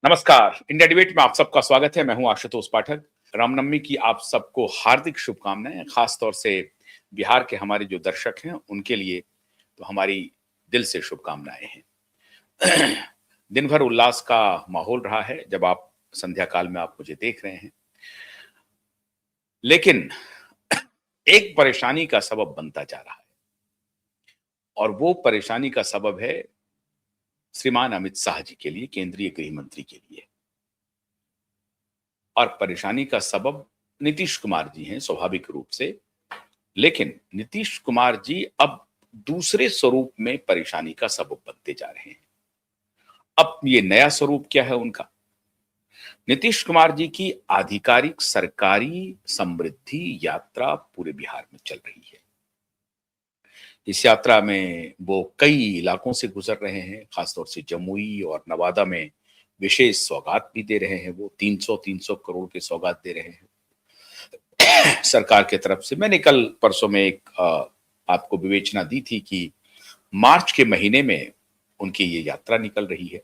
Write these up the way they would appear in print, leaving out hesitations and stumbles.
नमस्कार। India debate में आप सबका स्वागत है। मैं हूं आशुतोष पाठक। रामनवमी की आप सबको हार्दिक शुभकामनाएं। खास तौर से बिहार के हमारे जो दर्शक हैं उनके लिए तो हमारी दिल से शुभकामनाएं हैं। दिन भर उल्लास का माहौल रहा है जब आप संध्या काल में आप मुझे देख रहे हैं, लेकिन एक परेशानी का सबब बनता जा रहा है और वो परेशानी का सबब है श्रीमान अमित शाह जी के लिए, केंद्रीय गृह मंत्री के लिए। और परेशानी का सबब नीतीश कुमार जी हैं स्वाभाविक रूप से, लेकिन नीतीश कुमार जी अब दूसरे स्वरूप में परेशानी का सबब बनते जा रहे हैं। अब ये नया स्वरूप क्या है उनका? नीतीश कुमार जी की आधिकारिक सरकारी समृद्धि यात्रा पूरे बिहार में चल रही है। इस यात्रा में वो कई इलाकों से गुजर रहे हैं, खासतौर से जमुई और नवादा में विशेष सौगात भी दे रहे हैं। वो 300 करोड़ के सौगात दे रहे हैं सरकार के तरफ से। मैंने कल परसों में एक आपको विवेचना दी थी कि मार्च के महीने में उनकी ये यात्रा निकल रही है,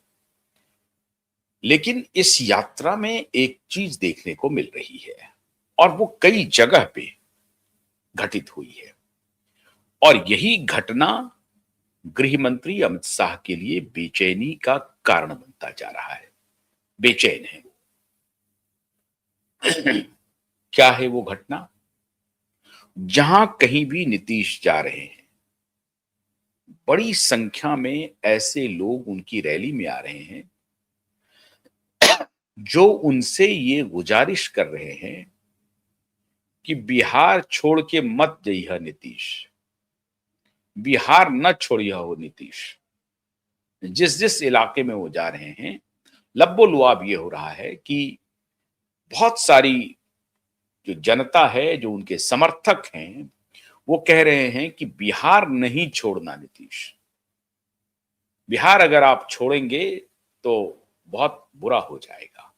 लेकिन इस यात्रा में एक चीज देखने को मिल रही है और वो कई जगह पे घटित हुई है, और यही घटना गृह मंत्री अमित शाह के लिए बेचैनी का कारण बनता जा रहा है। बेचैन है। क्या है वो घटना? जहां कहीं भी नीतीश जा रहे हैं, बड़ी संख्या में ऐसे लोग उनकी रैली में आ रहे हैं जो उनसे ये गुजारिश कर रहे हैं कि बिहार छोड़ के मत जइहा नीतीश, बिहार न छोड़िया हो नीतीश। जिस जिस इलाके में वो जा रहे हैं, लब्बो लुआब ये हो रहा है कि बहुत सारी जो जनता है, जो उनके समर्थक हैं, वो कह रहे हैं कि बिहार नहीं छोड़ना नीतीश। बिहार अगर आप छोड़ेंगे तो बहुत बुरा हो जाएगा।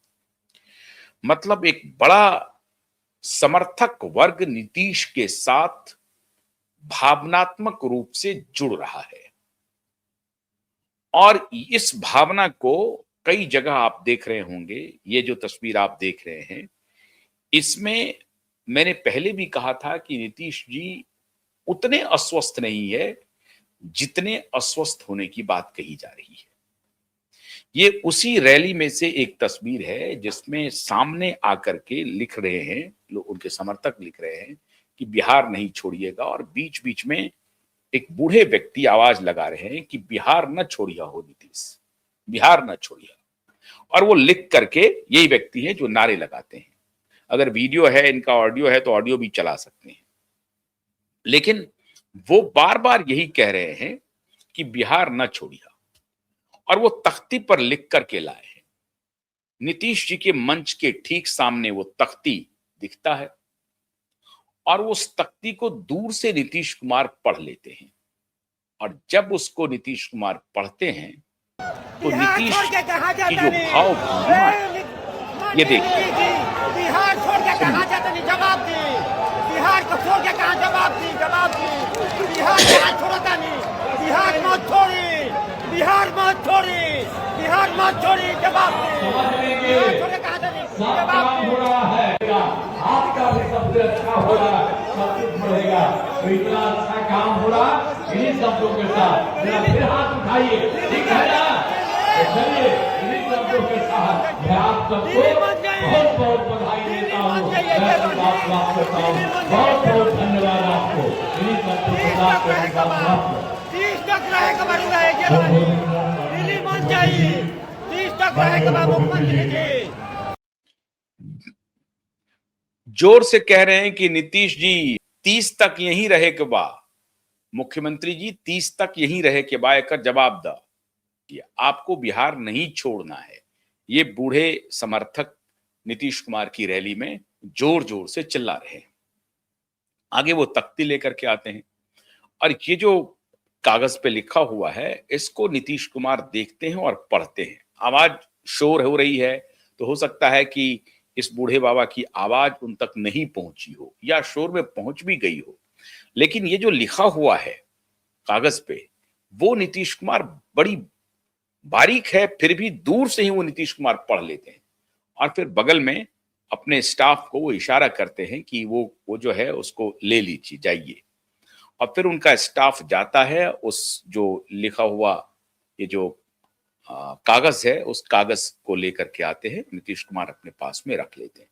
मतलब एक बड़ा समर्थक वर्ग नीतीश के साथ भावनात्मक रूप से जुड़ रहा है, और इस भावना को कई जगह आप देख रहे होंगे। ये जो तस्वीर आप देख रहे हैं, इसमें मैंने पहले भी कहा था कि नीतीश जी उतने अस्वस्थ नहीं है जितने अस्वस्थ होने की बात कही जा रही है। ये उसी रैली में से एक तस्वीर है जिसमें सामने आकर के लिख रहे हैं लोग, उनके समर्थक लिख रहे हैं कि बिहार नहीं छोड़िएगा, और बीच बीच में एक बूढ़े व्यक्ति आवाज लगा रहे हैं कि बिहार न छोड़िया हो नीतीश, बिहार न छोड़िया। और वो लिख करके, यही व्यक्ति है जो नारे लगाते हैं। अगर वीडियो है, इनका ऑडियो है तो ऑडियो भी चला सकते हैं, लेकिन वो बार बार यही कह रहे हैं कि बिहार न छोड़िया, और वो तख्ती पर लिख करके लाए हैं। नीतीश जी के मंच के ठीक सामने वो तख्ती दिखता है, और उस तख्ती को दूर से नीतीश कुमार पढ़ लेते हैं, और जब उसको नीतीश कुमार पढ़ते हैं तो नीतीश की जो भाव भंगिमा है, ये देखिए। बिहार छोड़ के कहां जाते नहीं, जवाब दी। बिहार को छोड़ के कहां जवाब दी, जवाब दी। बिहार कहां छोड़ता नहीं, बिहार मत छोड़ी, बिहार मत छोड़ी, बिहार मत छोड़ी, जवाब दी। बिहार छोड़ के कहां जाते, जवाब हो रहा है। आपका भी सबसे अच्छा हो रहा है, सब कुछ बढ़ेगा। तो इतना अच्छा काम हो रहा इन्हीं शब्दों के साथ। जरा फिर हाथ उठाइए, ठीक है ना? चलिए, इन्हीं शब्दों के साथ मैं आप सबको बहुत बहुत बधाई देता हूँ, बहुत बहुत धन्यवाद आपको। इन्हीं शब्दों के साथ तीस तक रहेगा, दिल्ली बन जाइए, 30 तक रहेगा मुख्यमंत्री जी। जोर से कह रहे हैं कि नीतीश जी 30 तक यहीं रहे के बा, मुख्यमंत्री जी 30 तक यहीं रहे के बा, एक जवाब दा कि आपको बिहार नहीं छोड़ना है। ये बूढ़े समर्थक नीतीश कुमार की रैली में जोर जोर से चिल्ला रहे हैं। आगे वो तख्ती लेकर के आते हैं, और ये जो कागज पे लिखा हुआ है इसको नीतीश कुमार देखते हैं और पढ़ते हैं। आवाज शोर हो रही है, तो हो सकता है कि इस बूढ़े बाबा की आवाज उन तक नहीं पहुंची हो, या शोर में पहुंच भी गई हो, लेकिन ये जो लिखा हुआ है कागज पे, वो नीतीश कुमार बड़ी बारीक है, फिर भी दूर से ही वो नीतीश कुमार पढ़ लेते हैं और फिर बगल में अपने स्टाफ को वो इशारा करते हैं कि वो जो है उसको ले लीजिए, जाइए। और फिर उनका स्टाफ जाता है, उस जो लिखा हुआ ये जो कागज है, उस कागज को लेकर के आते हैं, नीतीश कुमार अपने पास में रख लेते हैं।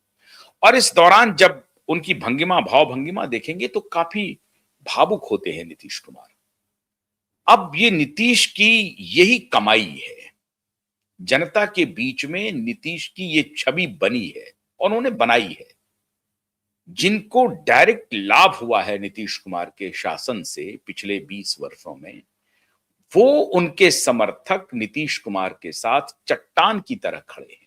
और इस दौरान जब उनकी भंगिमा, भाव भंगिमा देखेंगे तो काफी भावुक होते हैं नीतीश कुमार। अब ये नीतीश की यही कमाई है, जनता के बीच में नीतीश की ये छवि बनी है और उन्होंने बनाई है। जिनको डायरेक्ट लाभ हुआ है नीतीश कुमार के शासन से पिछले 20 वर्षों में, वो उनके समर्थक नीतीश कुमार के साथ चट्टान की तरह खड़े हैं।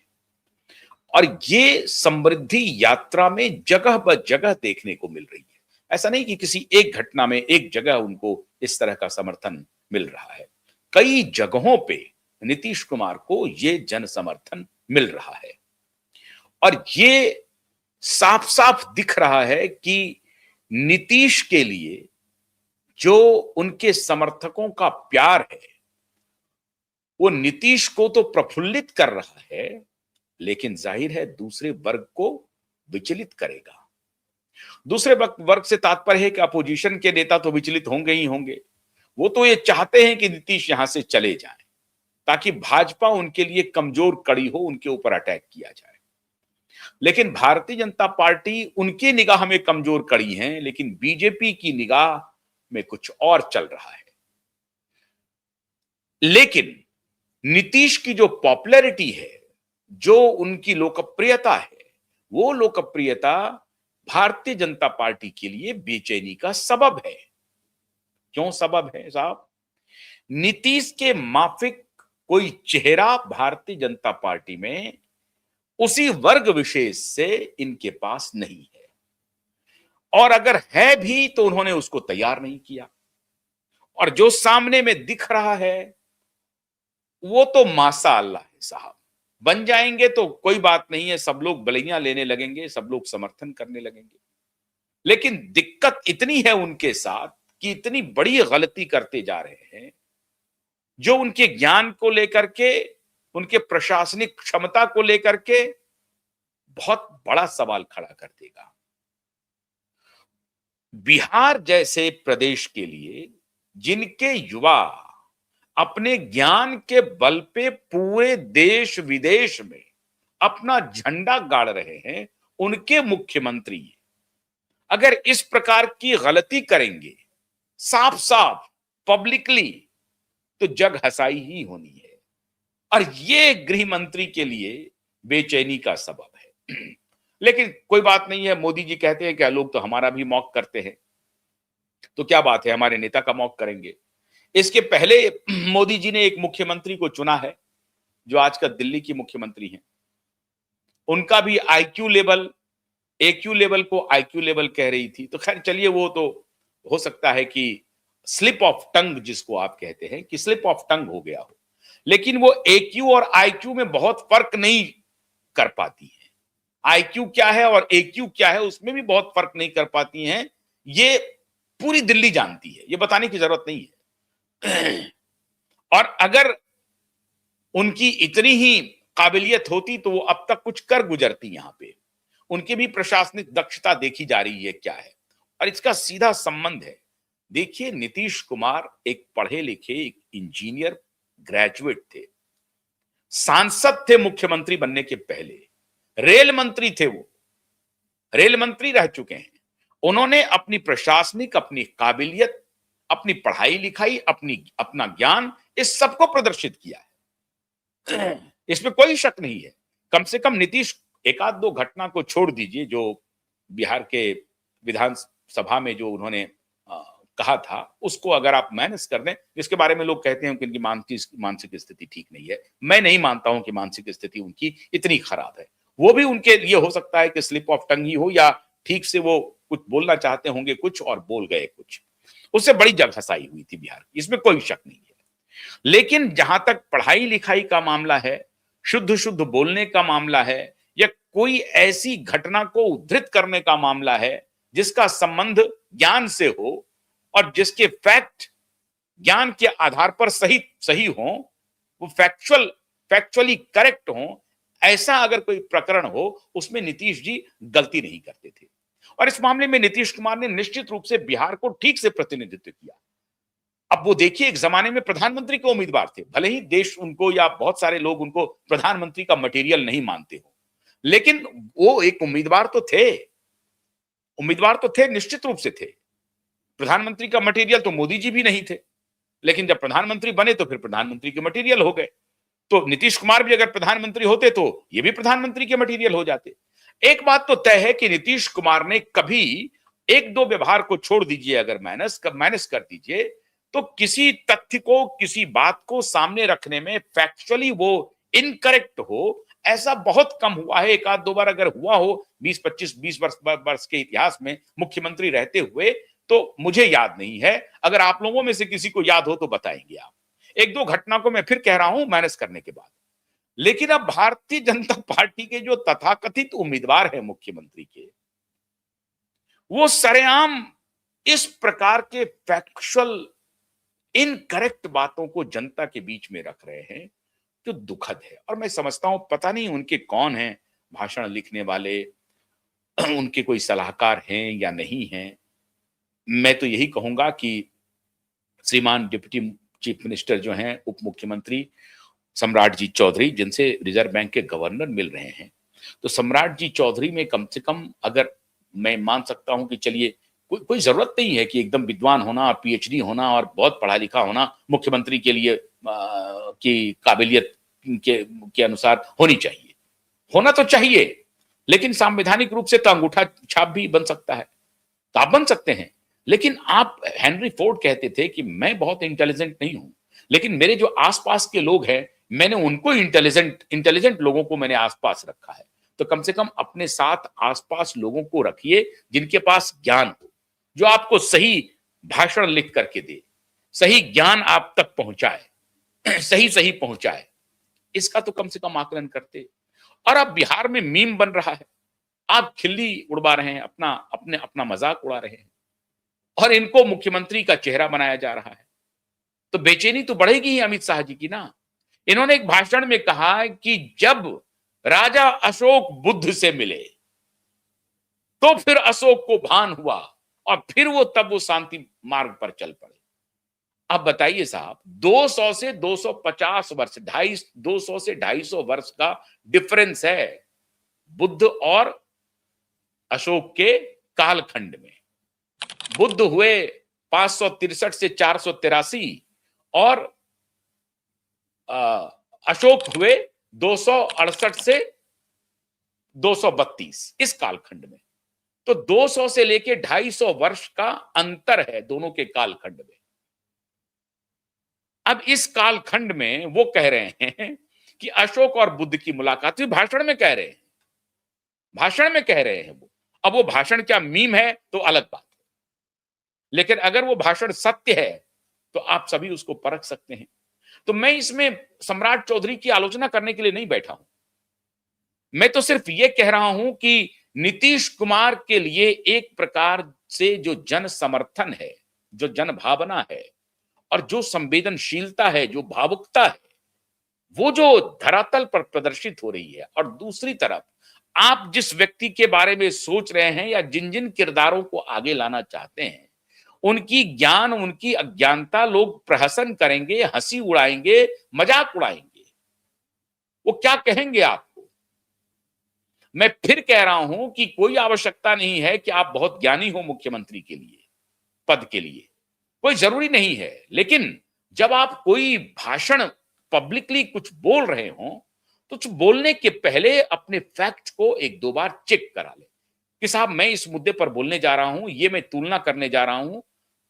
और ये समृद्धि यात्रा में जगह ब जगह देखने को मिल रही है। ऐसा नहीं कि किसी एक घटना में एक जगह उनको इस तरह का समर्थन मिल रहा है, कई जगहों पे नीतीश कुमार को ये जन समर्थन मिल रहा है। और ये साफ साफ दिख रहा है कि नीतीश के लिए जो उनके समर्थकों का प्यार है, वो नीतीश को तो प्रफुल्लित कर रहा है, लेकिन जाहिर है दूसरे वर्ग को विचलित करेगा। दूसरे वर्ग से तात्पर्य है कि अपोजिशन के नेता तो विचलित होंगे ही होंगे। वो तो ये चाहते हैं कि नीतीश यहां से चले जाएं, ताकि भाजपा उनके लिए कमजोर कड़ी हो, उनके ऊपर अटैक किया जाए। लेकिन भारतीय जनता पार्टी उनकी निगाह में कमजोर कड़ी है, लेकिन बीजेपी की निगाह में कुछ और चल रहा है। लेकिन नीतीश की जो पॉपुलैरिटी है, जो उनकी लोकप्रियता है, वो लोकप्रियता भारतीय जनता पार्टी के लिए बेचैनी का सबब है। क्यों सबब है साहब? नीतीश के माफिक कोई चेहरा भारतीय जनता पार्टी में उसी वर्ग विशेष से इनके पास नहीं है, और अगर है भी तो उन्होंने उसको तैयार नहीं किया। और जो सामने में दिख रहा है वो तो माशाअल्लाह है साहब। बन जाएंगे तो कोई बात नहीं है, सब लोग बलियां लेने लगेंगे, सब लोग समर्थन करने लगेंगे। लेकिन दिक्कत इतनी है उनके साथ कि इतनी बड़ी गलती करते जा रहे हैं, जो उनके ज्ञान को लेकर के, उनके प्रशासनिक क्षमता को लेकर के बहुत बड़ा सवाल खड़ा कर देगा। बिहार जैसे प्रदेश के लिए, जिनके युवा अपने ज्ञान के बल पे पूरे देश विदेश में अपना झंडा गाड़ रहे हैं, उनके मुख्यमंत्री अगर इस प्रकार की गलती करेंगे साफ साफ पब्लिकली, तो जग हंसाई ही होनी है। और ये गृह मंत्री के लिए बेचैनी का सबब है। लेकिन कोई बात नहीं है, मोदी जी कहते हैं क्या, लोग तो हमारा भी मॉक करते हैं, तो क्या बात है, हमारे नेता का मॉक करेंगे। इसके पहले मोदी जी ने एक मुख्यमंत्री को चुना है जो आजकल दिल्ली की मुख्यमंत्री हैं। उनका भी आईक्यू लेवल, एक्यू लेवल को आईक्यू लेवल कह रही थी, तो खैर चलिए, वो तो हो सकता है कि स्लिप ऑफ टंग, जिसको आप कहते हैं कि स्लिप ऑफ टंग हो गया हो। लेकिन वो एक्यू और आईक्यू में बहुत फर्क नहीं कर पाती है। आईक्यू क्या है और एक्यू क्या है, उसमें भी बहुत फर्क नहीं कर पाती हैं। ये पूरी दिल्ली जानती है, ये बताने की जरूरत नहीं है। और अगर उनकी इतनी ही काबिलियत होती तो वो अब तक कुछ कर गुजरती। यहां पे उनकी भी प्रशासनिक दक्षता देखी जा रही है क्या है, और इसका सीधा संबंध है। देखिए, नीतीश कुमार एक पढ़े लिखे, एक इंजीनियर ग्रेजुएट थे, सांसद थे मुख्यमंत्री बनने के पहले, रेल मंत्री थे, वो रेल मंत्री रह चुके हैं। उन्होंने अपनी प्रशासनिक, अपनी काबिलियत, अपनी पढ़ाई लिखाई, अपना ज्ञान, इस सबको प्रदर्शित किया है। इसमें कोई शक नहीं है। कम से कम नीतीश, एक आध दो घटना को छोड़ दीजिए, जो बिहार के विधानसभा में जो उन्होंने कहा था, उसको अगर आप माइनस कर दें, जिसके बारे में लोग कहते हैं कि उनकी मानसिक स्थिति ठीक नहीं है, मैं नहीं मानता हूं कि मानसिक स्थिति उनकी इतनी खराब है। वो भी उनके लिए हो सकता है कि स्लिप ऑफ टंग ही हो, या ठीक से वो कुछ बोलना चाहते होंगे कुछ और बोल गए कुछ। उससे बड़ी जग हंसाई हुई थी बिहार की, इसमें कोई शक नहीं है। लेकिन जहां तक पढ़ाई लिखाई का मामला है, शुद्ध शुद्ध बोलने का मामला है, या कोई ऐसी घटना को उद्धृत करने का मामला है जिसका संबंध ज्ञान से हो और जिसके फैक्ट ज्ञान के आधार पर सही हो, वो फैक्चुअली करेक्ट हो, ऐसा अगर कोई प्रकरण हो, उसमें नीतीश जी गलती नहीं करते थे। और इस मामले में नीतीश कुमार ने निश्चित रूप से बिहार को ठीक से प्रतिनिधित्व किया। अब वो देखिए, एक जमाने में प्रधानमंत्री के उम्मीदवार थे, भले ही देश उनको या बहुत सारे लोग उनको प्रधानमंत्री का मटेरियल नहीं मानते हो, लेकिन वो एक उम्मीदवार तो थे, निश्चित रूप से थे। प्रधानमंत्री का मटेरियल तो मोदी जी भी नहीं थे, लेकिन जब प्रधानमंत्री बने तो फिर प्रधानमंत्री के मटेरियल हो गए। तो नीतीश कुमार भी अगर प्रधानमंत्री होते तो ये भी प्रधानमंत्री के मटेरियल हो जाते। एक बात तो तय है कि नीतीश कुमार ने कभी एक दो व्यवहार को छोड़ दीजिए, अगर माइनस कर दीजिए, तो किसी तथ्य को, किसी बात को सामने रखने में फैक्चुअली वो इनकरेक्ट हो, ऐसा बहुत कम हुआ है। एक आध दो बार अगर हुआ हो 20 वर्ष के इतिहास में मुख्यमंत्री रहते हुए, तो मुझे याद नहीं है। अगर आप लोगों में से किसी को याद हो तो बताएंगे आप। एक दो घटना को मैं फिर कह रहा हूं माइनस करने के बाद। लेकिन अब भारतीय जनता पार्टी के जो तथाकथित उम्मीदवार हैं मुख्यमंत्री के, वो सरेआम इस प्रकार के फैक्चुअल इनकरेक्ट बातों को जनता के बीच में रख रहे हैं, जो दुखद है। और मैं समझता हूं, पता नहीं उनके कौन हैं भाषण लिखने वाले, उनके कोई सलाहकार हैं या नहीं हैं। मैं तो यही कहूंगा कि श्रीमान डिप्टी चीफ मिनिस्टर जो हैं, उप मुख्यमंत्री सम्राट जी चौधरी, जिनसे रिजर्व बैंक के गवर्नर मिल रहे हैं, तो सम्राट जी चौधरी में कम से कम, अगर मैं मान सकता हूं कि चलिए कोई जरूरत नहीं है कि एकदम विद्वान होना और पीएचडी होना और बहुत पढ़ा लिखा होना मुख्यमंत्री के लिए की काबिलियत के अनुसार होनी चाहिए। होना तो चाहिए, लेकिन संवैधानिक रूप से तो अंगूठा छाप भी बन सकता है, तो आप बन सकते हैं। लेकिन आप, हेनरी फोर्ड कहते थे कि मैं बहुत इंटेलिजेंट नहीं हूं, लेकिन मेरे जो आसपास के लोग हैं, मैंने उनको इंटेलिजेंट लोगों को मैंने आसपास रखा है। तो कम से कम अपने साथ आसपास लोगों को रखिए जिनके पास ज्ञान हो, जो आपको सही भाषण लिख करके दे, सही ज्ञान आप तक पहुंचाए, सही पहुंचाए। इसका तो कम से कम आकलन करते। और अब बिहार में मीम बन रहा है, आप खिल्ली उड़वा रहे हैं, अपना मजाक उड़ा रहे हैं, और इनको मुख्यमंत्री का चेहरा बनाया जा रहा है। तो बेचैनी तो बढ़ेगी ही अमित शाह जी की ना। इन्होंने एक भाषण में कहा कि जब राजा अशोक बुद्ध से मिले तो फिर अशोक को भान हुआ, और फिर वो शांति मार्ग पर चल पड़े। अब बताइए साहब, 200 से 250 वर्ष, 200 से 250 वर्ष का डिफरेंस है बुद्ध और अशोक के कालखंड में। बुद्ध हुए 563 से 483 और अशोक हुए 268 से 232 इस कालखंड में। तो 200 से लेके 250 वर्ष का अंतर है दोनों के कालखंड में। अब इस कालखंड में वो कह रहे हैं कि अशोक और बुद्ध की मुलाकात हुई, भाषण में कह रहे हैं वो। अब वो भाषण क्या मीम है तो अलग बात है, लेकिन अगर वो भाषण सत्य है तो आप सभी उसको परख सकते हैं। तो मैं इसमें सम्राट चौधरी की आलोचना करने के लिए नहीं बैठा हूं। मैं तो सिर्फ ये कह रहा हूं कि नीतीश कुमार के लिए एक प्रकार से जो जन समर्थन है, जो जन भावना है, और जो संवेदनशीलता है, जो भावुकता है, वो जो धरातल पर प्रदर्शित हो रही है, और दूसरी तरफ आप जिस व्यक्ति के बारे में सोच रहे हैं या जिन जिन किरदारों को आगे लाना चाहते हैं, उनकी ज्ञान, उनकी अज्ञानता लोग प्रहसन करेंगे, हंसी उड़ाएंगे, मजाक उड़ाएंगे। वो क्या कहेंगे आपको? मैं फिर कह रहा हूं कि कोई आवश्यकता नहीं है कि आप बहुत ज्ञानी हो मुख्यमंत्री के लिए, पद के लिए, कोई जरूरी नहीं है। लेकिन जब आप कोई भाषण पब्लिकली कुछ बोल रहे हो, तो बोलने के पहले अपने फैक्ट को एक दो बार चेक करा ले कि साहब मैं इस मुद्दे पर बोलने जा रहा हूं, ये मैं तुलना करने जा रहा हूं,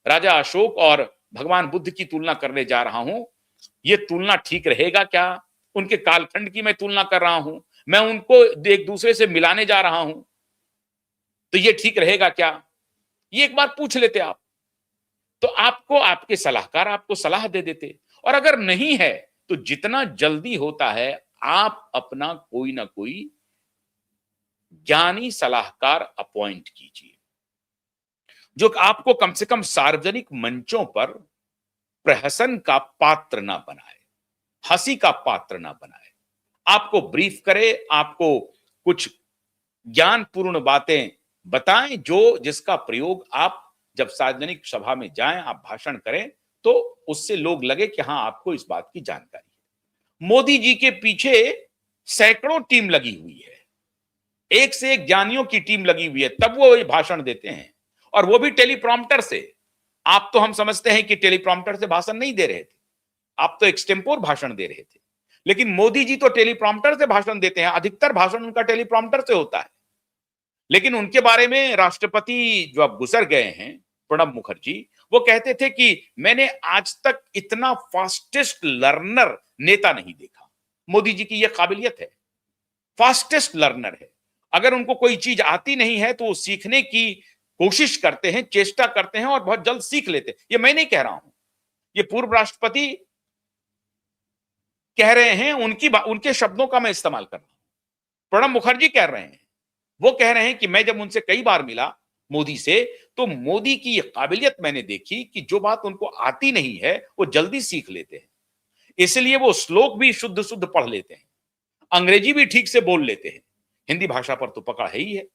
राजा अशोक और भगवान बुद्ध की तुलना करने जा रहा हूं, ये तुलना ठीक रहेगा क्या? उनके कालखंड की मैं तुलना कर रहा हूं, मैं उनको एक दूसरे से मिलाने जा रहा हूं, तो ये ठीक रहेगा क्या? ये एक बार पूछ लेते आप, तो आपको आपके सलाहकार आपको सलाह दे देते। और अगर नहीं है तो जितना जल्दी होता है आप अपना कोई ना कोई ज्ञानी सलाहकार अपॉइंट कीजिए, जो आपको कम से कम सार्वजनिक मंचों पर प्रहसन का पात्र ना बनाए। हंसी का पात्र ना बनाए, आपको ब्रीफ करे, आपको कुछ ज्ञानपूर्ण बातें बताएं, जो जिसका प्रयोग आप जब सार्वजनिक सभा में जाएं, आप भाषण करें, तो उससे लोग लगे कि हां आपको इस बात की जानकारी है। मोदी जी के पीछे सैकड़ों टीम लगी हुई है, एक से एक ज्ञानियों की टीम लगी हुई है, तब वो ये भाषण देते हैं, और वो भी टेलीप्रॉम्प्टर से। आप तो हम समझते हैं कि टेलीप्रॉम्प्टर से भाषण नहीं दे रहे थे, आप तो एक्सटेम्पोर भाषण दे रहे थे, लेकिन मोदी जी तो टेलीप्रॉम्प्टर से भाषण देते हैं, अधिकतर भाषण उनका टेलीप्रॉम्प्टर से होता है। लेकिन उनके बारे में राष्ट्रपति जो अब गुजर गए हैं, प्रणब मुखर्जी, वो कहते थे कि मैंने आज तक इतना फास्टेस्ट लर्नर नेता नहीं देखा। मोदी जी की यह काबिलियत है, फास्टेस्ट लर्नर है। अगर उनको कोई चीज आती नहीं है तो वो सीखने की कोशिश करते हैं, चेष्टा करते हैं, और बहुत जल्द सीख लेते हैं। ये मैं नहीं कह रहा हूं, ये पूर्व राष्ट्रपति कह रहे हैं, उनके शब्दों का मैं इस्तेमाल कर रहा हूं। प्रणब मुखर्जी कह रहे हैं, वो कह रहे हैं कि मैं जब उनसे कई बार मिला मोदी से, तो मोदी की यह काबिलियत मैंने देखी कि जो बात उनको आती नहीं है वो जल्दी सीख लेते हैं। इसलिए वो श्लोक भी शुद्ध शुद्ध पढ़ लेते हैं, अंग्रेजी भी ठीक से बोल लेते हैं, हिंदी भाषा पर तो पकड़ है ही है।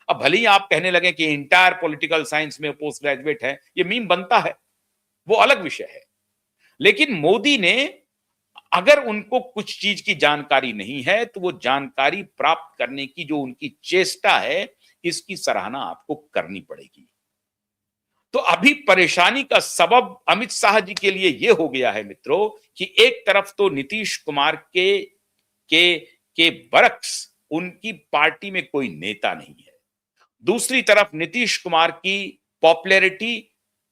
अब भले ही आप कहने लगे कि इंटायर पॉलिटिकल साइंस में पोस्ट ग्रेजुएट है, ये मीम बनता है, वो अलग विषय है। लेकिन मोदी ने, अगर उनको कुछ चीज की जानकारी नहीं है, तो वो जानकारी प्राप्त करने की जो उनकी चेष्टा है, इसकी सराहना आपको करनी पड़ेगी। तो अभी परेशानी का सबब अमित शाह जी के लिए यह हो गया है मित्रों, कि एक तरफ तो नीतीश कुमार के बरक्स उनकी पार्टी में कोई नेता नहीं है, दूसरी तरफ नीतीश कुमार की पॉपुलैरिटी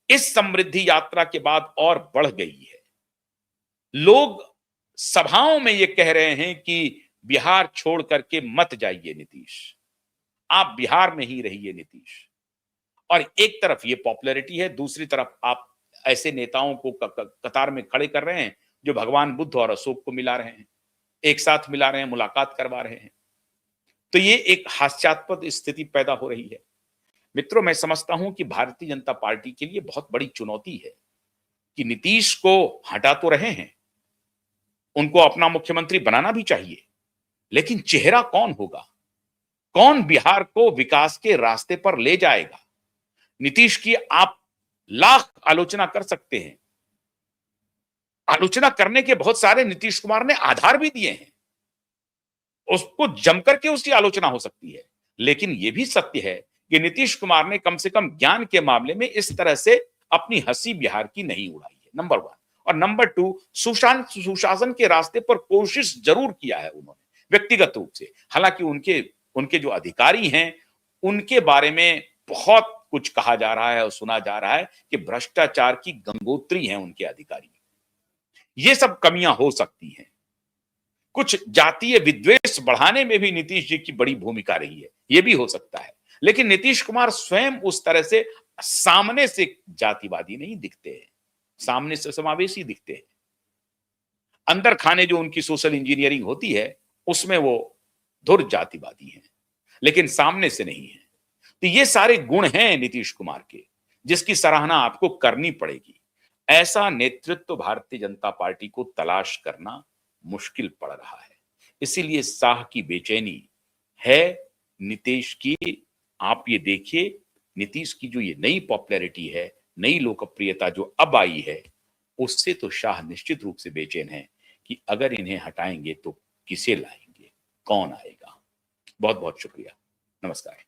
इस समृद्धि यात्रा के बाद और बढ़ गई है। लोग सभाओं में ये कह रहे हैं कि बिहार छोड़ करके मत जाइए नीतीश, आप बिहार में ही रहिए नीतीश। और एक तरफ ये पॉपुलैरिटी है, दूसरी तरफ आप ऐसे नेताओं को कतार में खड़े कर रहे हैं जो भगवान बुद्ध और अशोक को मिला रहे हैं, एक साथ मिला रहे हैं, मुलाकात करवा रहे हैं। तो ये एक हास्यास्पद स्थिति पैदा हो रही है। मित्रों, मैं समझता हूं कि भारतीय जनता पार्टी के लिए बहुत बड़ी चुनौती है कि नीतीश को हटा तो रहे हैं, उनको अपना मुख्यमंत्री बनाना भी चाहिए, लेकिन चेहरा कौन होगा, कौन बिहार को विकास के रास्ते पर ले जाएगा। नीतीश की आप लाख आलोचना कर सकते हैं, आलोचना करने के बहुत सारे नीतीश कुमार ने आधार भी दिए हैं, उसको जमकर के उसकी आलोचना हो सकती है, लेकिन यह भी सत्य है कि नीतीश कुमार ने कम से कम ज्ञान के मामले में इस तरह से अपनी हंसी बिहार की नहीं उड़ाई है, नंबर 1। और नंबर 2, सुशासन के रास्ते पर कोशिश जरूर किया है उन्होंने व्यक्तिगत रूप से। हालांकि उनके जो अधिकारी हैं, उनके बारे में बहुत कुछ कहा जा रहा है और सुना जा रहा है कि भ्रष्टाचार की गंगोत्री हैं उनके अधिकारी। ये सब कमियां हो सकती हैं। कुछ जातीय विद्वेष बढ़ाने में भी नीतीश जी की बड़ी भूमिका रही है, यह भी हो सकता है। लेकिन नीतीश कुमार स्वयं उस तरह से सामने से जातिवादी नहीं दिखते हैं, सामने से समावेशी दिखते हैं। अंदर खाने जो उनकी सोशल इंजीनियरिंग होती है, उसमें वो धुर जातिवादी हैं, लेकिन सामने से नहीं है। तो ये सारे गुण हैं नीतीश कुमार के, जिसकी सराहना आपको करनी पड़ेगी। ऐसा नेतृत्व भारतीय जनता पार्टी को तलाश करना मुश्किल पड़ रहा है। इसीलिए शाह की बेचैनी है नीतीश की। आप ये देखिए, नीतीश की जो ये नई पॉपुलैरिटी है, नई लोकप्रियता जो अब आई है, उससे तो शाह निश्चित रूप से बेचैन है कि अगर इन्हें हटाएंगे तो किसे लाएंगे, कौन आएगा। बहुत बहुत शुक्रिया, नमस्कार।